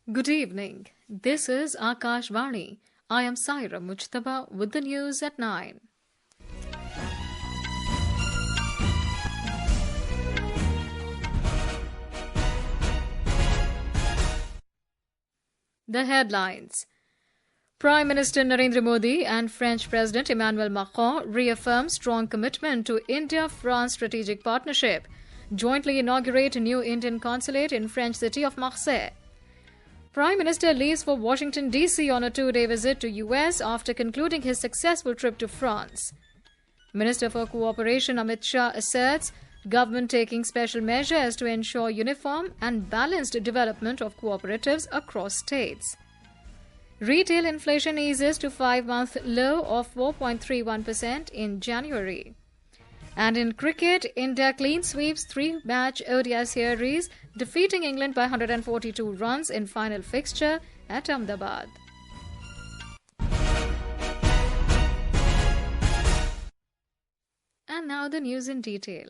Good evening. This is Akashvani. I am Saira Mujtaba with the news at 9. The headlines. Prime Minister Narendra Modi and French President Emmanuel Macron reaffirm strong commitment to India-France strategic partnership, jointly inaugurate a new Indian Consulate in French city of Marseille. Prime Minister leaves for Washington, D.C. on a two-day visit to U.S. after concluding his successful trip to France. Minister for Cooperation Amit Shah asserts government taking special measures to ensure uniform and balanced development of cooperatives across states. Retail inflation eases to 5-month low of 4.31% in January. And in cricket, India clean sweeps 3-match ODI series, defeating England by 142 runs in final fixture at Ahmedabad. And now the news in detail.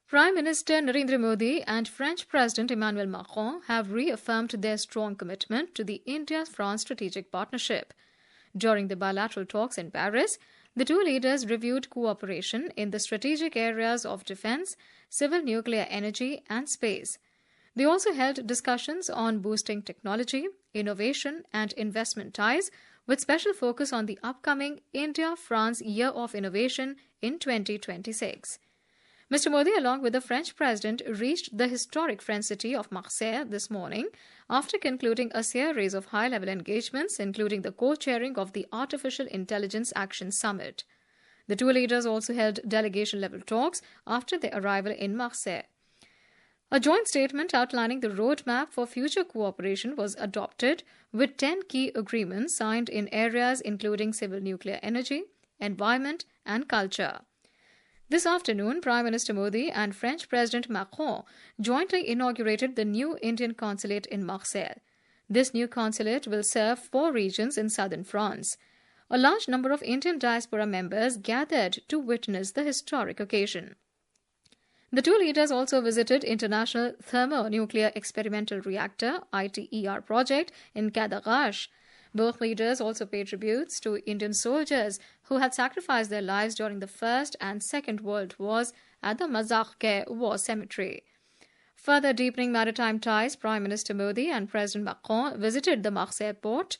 Prime Minister Narendra Modi and French President Emmanuel Macron have reaffirmed their strong commitment to the India-France strategic partnership. During the bilateral talks in Paris, the two leaders reviewed cooperation in the strategic areas of defense, civil nuclear energy, and space. They also held discussions on boosting technology, innovation, and investment ties, with special focus on the upcoming India-France Year of Innovation in 2026. Mr. Modi, along with the French president, reached the historic French city of Marseille this morning after concluding a series of high-level engagements, including the co-chairing of the Artificial Intelligence Action Summit. The two leaders also held delegation-level talks after their arrival in Marseille. A joint statement outlining the roadmap for future cooperation was adopted, with 10 key agreements signed in areas including civil nuclear energy, environment, and culture. This afternoon, Prime Minister Modi and French President Macron jointly inaugurated the new Indian Consulate in Marseille. This new consulate will serve 4 regions in southern France. A large number of Indian diaspora members gathered to witness the historic occasion. The two leaders also visited International Thermonuclear Experimental Reactor (ITER) project in Cadarache. Both leaders also paid tributes to Indian soldiers who had sacrificed their lives during the First and Second World Wars at the Mazar-e War Cemetery. Further deepening maritime ties, Prime Minister Modi and President Macron visited the Marseille port.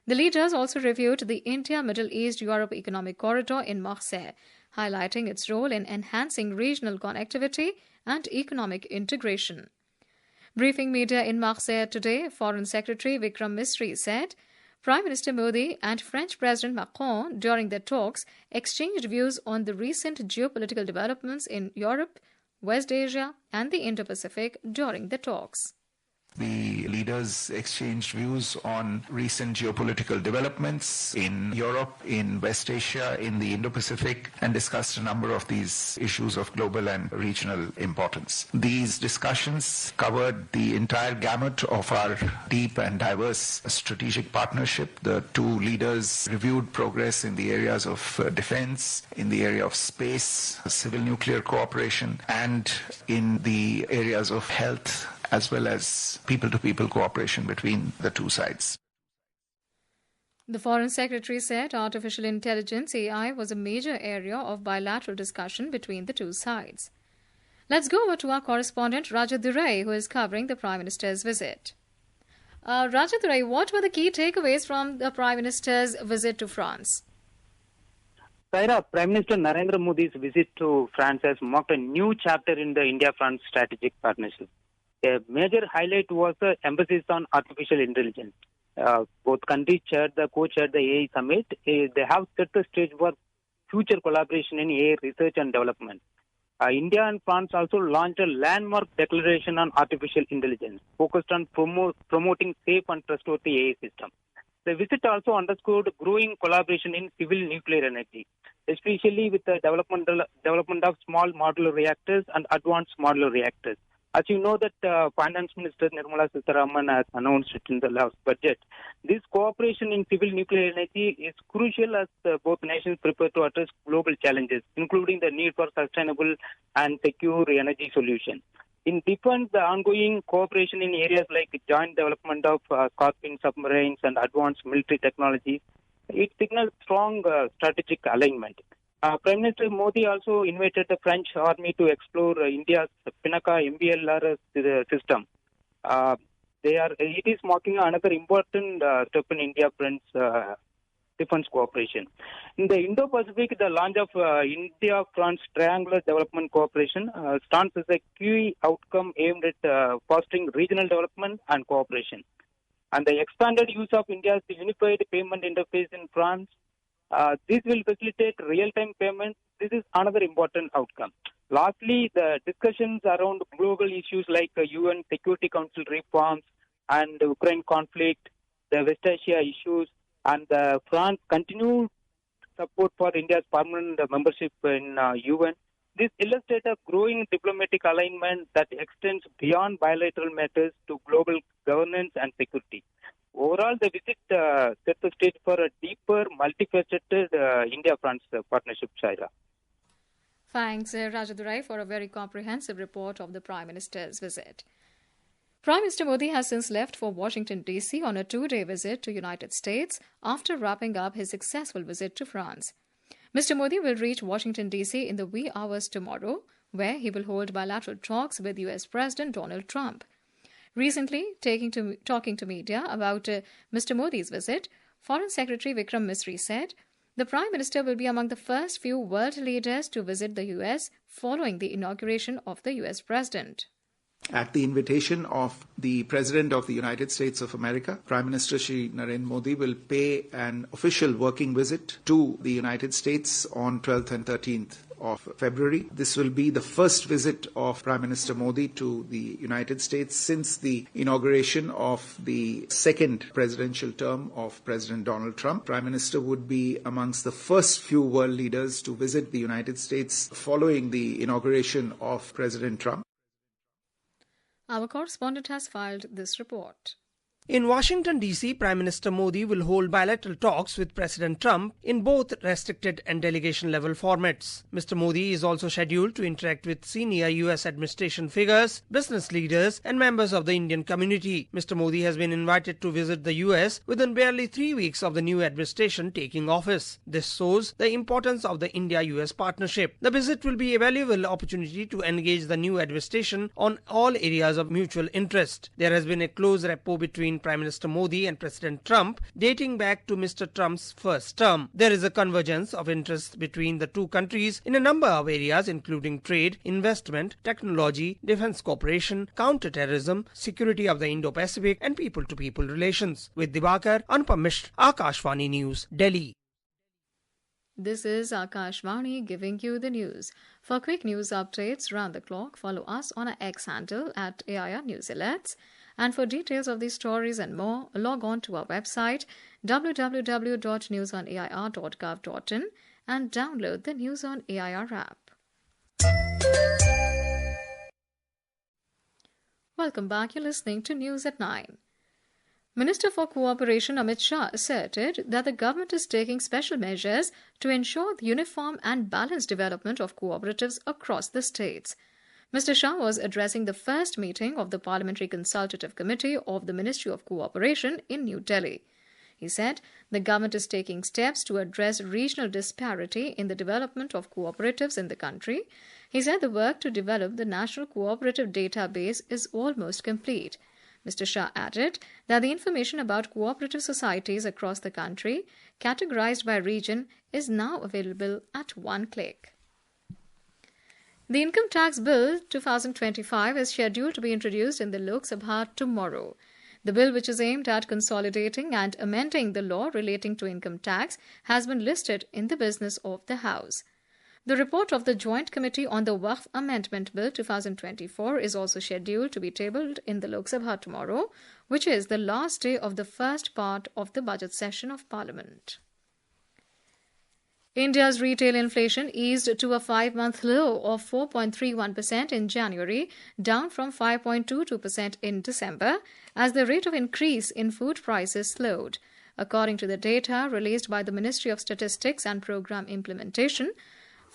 The leaders also reviewed the India-Middle East-Europe Economic Corridor in Marseille, highlighting its role in enhancing regional connectivity and economic integration. Briefing media in Marseille today, Foreign Secretary Vikram Misri said, Prime Minister Modi and French President Macron, during their talks, exchanged views on the recent geopolitical developments in Europe, West Asia, and the Indo-Pacific during the talks. The leaders exchanged views on recent geopolitical developments in Europe, in West Asia, in the Indo-Pacific, and discussed a number of these issues of global and regional importance. These discussions covered the entire gamut of our deep and diverse strategic partnership. The two leaders reviewed progress in the areas of defense, in the area of space, civil nuclear cooperation, and in the areas of health, as well as people-to-people cooperation between the two sides. The Foreign Secretary said artificial intelligence, AI, was a major area of bilateral discussion between the two sides. Let's go over to our correspondent Raja Durai, who is covering the Prime Minister's visit. Raja Durai, what were the key takeaways from the Prime Minister's visit to France? Saira, Prime Minister Narendra Modi's visit to France has marked a new chapter in the India-France strategic partnership. A major highlight was the emphasis on artificial intelligence. Both countries co-chaired the AI summit. They have set the stage for future collaboration in AI research and development. India and France also launched a landmark declaration on artificial intelligence, focused on promoting safe and trustworthy AI systems. The visit also underscored growing collaboration in civil nuclear energy, especially with the development of small modular reactors and advanced modular reactors. As you know that Finance Minister Nirmala Sitharaman has announced it in the last budget. This cooperation in civil nuclear energy is crucial as both nations prepare to address global challenges, including the need for sustainable and secure energy solutions. In defense, the ongoing cooperation in areas like joint development of Scorpion submarines and advanced military technology, it signals strong strategic alignment. Prime Minister Modi also invited the French army to explore India's Pinaka MBLR system. It is marking another important step in India-France defense cooperation. In the Indo-Pacific, the launch of India-France Triangular Development Cooperation stands as a key outcome aimed at fostering regional development and cooperation. And the expanded use of India's unified payment interface in France, this will facilitate real-time payments. This is another important outcome. Lastly, the discussions around global issues like UN Security Council reforms and the Ukraine conflict, the West Asia issues, and France continued support for India's permanent membership in UN. This illustrates a growing diplomatic alignment that extends beyond bilateral matters to global governance and security. Overall, the visit sets the stage for a deeper, multifaceted India-France partnership, Shaira. Thanks, Rajadurai, for a very comprehensive report of the Prime Minister's visit. Prime Minister Modi has since left for Washington, D.C. on a 2-day visit to United States after wrapping up his successful visit to France. Mr. Modi will reach Washington, D.C. in the wee hours tomorrow, where he will hold bilateral talks with U.S. President Donald Trump. Recently, talking to media about Mr. Modi's visit, Foreign Secretary Vikram Misri said, the Prime Minister will be among the first few world leaders to visit the U.S. following the inauguration of the U.S. President. At the invitation of the President of the United States of America, Prime Minister Shri Narendra Modi will pay an official working visit to the United States on 12th and 13th of February. This will be the first visit of Prime Minister Modi to the United States since the inauguration of the second presidential term of President Donald Trump. Prime Minister would be amongst the first few world leaders to visit the United States following the inauguration of President Trump. Our correspondent has filed this report. In Washington, D.C., Prime Minister Modi will hold bilateral talks with President Trump in both restricted and delegation-level formats. Mr. Modi is also scheduled to interact with senior U.S. administration figures, business leaders and members of the Indian community. Mr. Modi has been invited to visit the U.S. within barely 3 weeks of the new administration taking office. This shows the importance of the India-U.S. partnership. The visit will be a valuable opportunity to engage the new administration on all areas of mutual interest. There has been a close rapport between Prime Minister Modi and President Trump dating back to Mr. Trump's first term. There is a convergence of interests between the two countries in a number of areas including trade, investment, technology, defense cooperation, counter-terrorism, security of the Indo-Pacific and people-to-people relations. With Diwakar, Anupam Mishra, Akashvani News, Delhi. This is Akashvani giving you the news. For quick news updates round the clock, follow us on our X handle at AIR News Alerts. And for details of these stories and more, log on to our website www.newsonair.gov.in and download the News on AIR app. Welcome back. You're listening to News at 9. Minister for Cooperation Amit Shah asserted that the government is taking special measures to ensure the uniform and balanced development of cooperatives across the states. Mr. Shah was addressing the first meeting of the Parliamentary Consultative Committee of the Ministry of Cooperation in New Delhi. He said the government is taking steps to address regional disparity in the development of cooperatives in the country. He said the work to develop the National Cooperative Database is almost complete. Mr. Shah added that the information about cooperative societies across the country, categorized by region, is now available at one click. The Income Tax Bill 2025 is scheduled to be introduced in the Lok Sabha tomorrow. The bill, which is aimed at consolidating and amending the law relating to income tax, has been listed in the business of the House. The report of the Joint Committee on the Waqf Amendment Bill 2024 is also scheduled to be tabled in the Lok Sabha tomorrow, which is the last day of the first part of the budget session of Parliament. India's retail inflation eased to a 5-month low of 4.31% in January, down from 5.22% in December, as the rate of increase in food prices slowed. According to the data released by the Ministry of Statistics and Programme Implementation,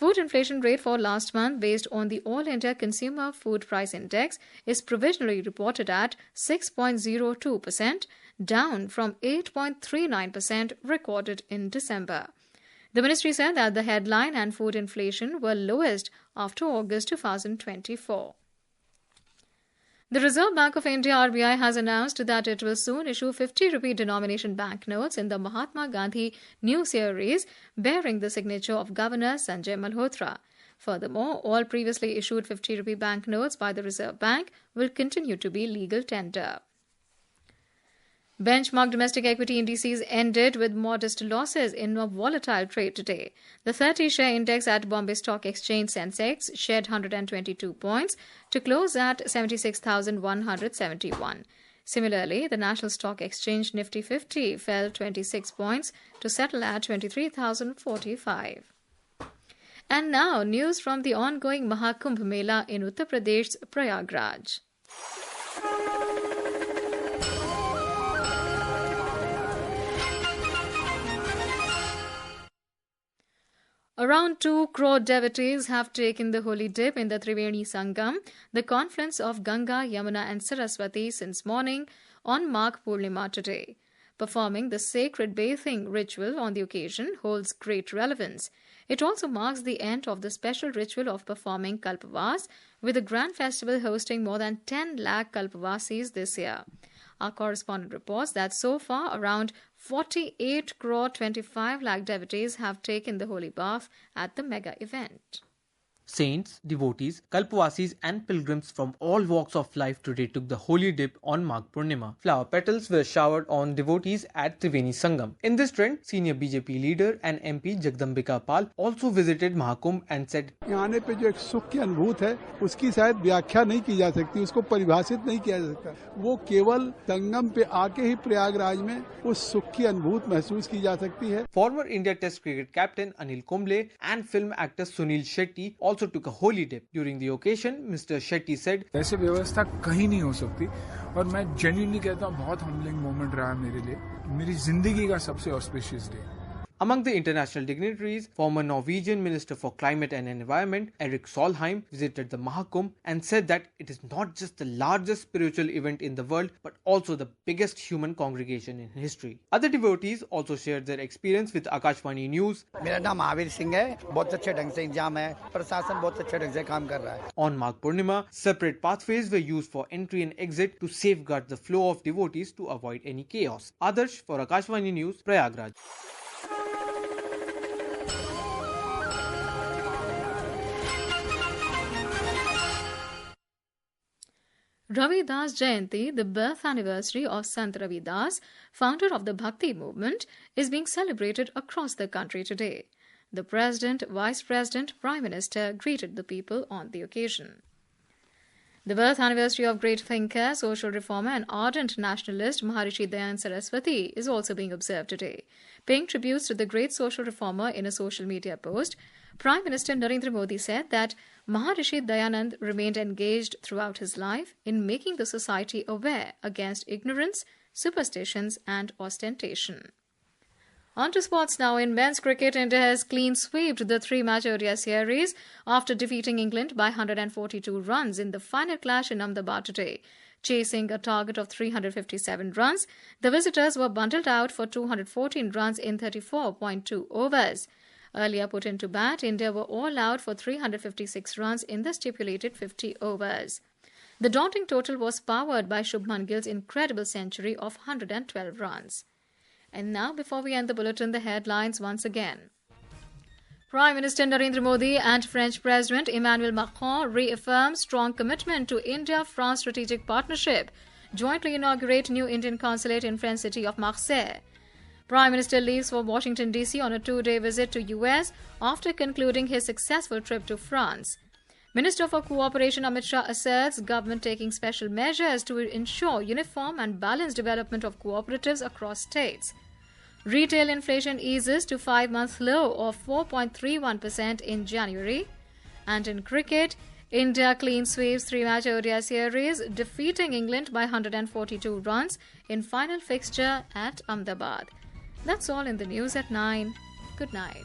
Food inflation rate for last month based on the All India Consumer Food Price Index is provisionally reported at 6.02%, down from 8.39% recorded in December. The ministry said that the headline and food inflation were lowest after August 2024. The Reserve Bank of India (RBI) has announced that it will soon issue 50 rupee denomination banknotes in the Mahatma Gandhi new series bearing the signature of Governor Sanjay Malhotra. Furthermore, all previously issued 50 rupee banknotes by the Reserve Bank will continue to be legal tender. Benchmark domestic equity indices ended with modest losses in a volatile trade today. The 30-share index at Bombay Stock Exchange Sensex shed 122 points to close at 76,171. Similarly, the National Stock Exchange Nifty 50 fell 26 points to settle at 23,045. And now, news from the ongoing Mahakumbh Mela in Uttar Pradesh's Prayagraj. Around 2 crore devotees have taken the holy dip in the Triveni Sangam, the confluence of Ganga, Yamuna and Saraswati since morning on Magh Purnima today. Performing the sacred bathing ritual on the occasion holds great relevance. It also marks the end of the special ritual of performing Kalpavas, with the grand festival hosting more than 10 lakh Kalpavasis this year. Our correspondent reports that so far around 48 crore 25 lakh devotees have taken the holy bath at the mega event. Saints, devotees, Kalpavasis and pilgrims from all walks of life today took the holy dip on Magh Purnima. Flower petals were showered on devotees at Triveni Sangam. In this trend, senior BJP leader and MP Jagdambika Pal also visited Mahakumbh and said, यहाँ आने पे जो एक सुख की अनुभूति है, उसकी शायद व्याख्या नहीं की जा सकती, उसको परिभाषित नहीं किया जा सकता. वो केवल संगम पे आके ही प्रयागराज में उस सुख की अनुभूति महसूस की जा सकती है. Former India Test cricket captain Anil Kumble and film actor Sunil Shetty also took a holy dip. During the occasion, Mr. Shetty said, ऐसे व्यवस्था कहीं नहीं हो सकती और मैं जेन्युइनली कहता हूँ बहुत हम्बलिंग मोमेंट रहा मेरे लिए. मेरी जिंदगी का सबसे auspicious day. Among the international dignitaries, former Norwegian Minister for Climate and Environment Erik Solheim visited the Mahakumbh and said that it is not just the largest spiritual event in the world but also the biggest human congregation in history. Other devotees also shared their experience with Akashvani News. मेरा नाम महावीर सिंह है, बहुत अच्छे ढंग से इंतजाम है, प्रशासन बहुत अच्छे ढंग से काम कर रहा है. On Magh Purnima, separate pathways were used for entry and exit to safeguard the flow of devotees to avoid any chaos. Adarsh for Akashvani News, Prayagraj. Ravidas Jayanti, the birth anniversary of Sant Ravidas, founder of the Bhakti movement, is being celebrated across the country today. The President, Vice President, Prime Minister greeted the people on the occasion. The birth anniversary of great thinker, social reformer and ardent nationalist Maharishi Dayanand Saraswati is also being observed today. Paying tributes to the great social reformer in a social media post, Prime Minister Narendra Modi said that Maharishi Dayanand remained engaged throughout his life in making the society aware against ignorance, superstitions and ostentation. On to sports now. In men's cricket, India has clean swept the 3-match ODI series after defeating England by 142 runs in the final clash in Ahmedabad today. Chasing a target of 357 runs, the visitors were bundled out for 214 runs in 34.2 overs. Earlier put into bat, India were all out for 356 runs in the stipulated 50 overs. The daunting total was powered by Shubman Gill's incredible century of 112 runs. And now, before we end the bulletin, the headlines once again. Prime Minister Narendra Modi and French President Emmanuel Macron reaffirm strong commitment to India-France strategic partnership, jointly inaugurate new Indian Consulate in French city of Marseille. Prime Minister leaves for Washington, D.C. on a 2-day visit to U.S. after concluding his successful trip to France. Minister for Cooperation Amit Shah asserts government taking special measures to ensure uniform and balanced development of cooperatives across states. Retail inflation eases to 5-month low of 4.31% in January. And in cricket, India clean sweeps 3-match ODI series, defeating England by 142 runs in final fixture at Ahmedabad. That's all in the news at 9. Good night.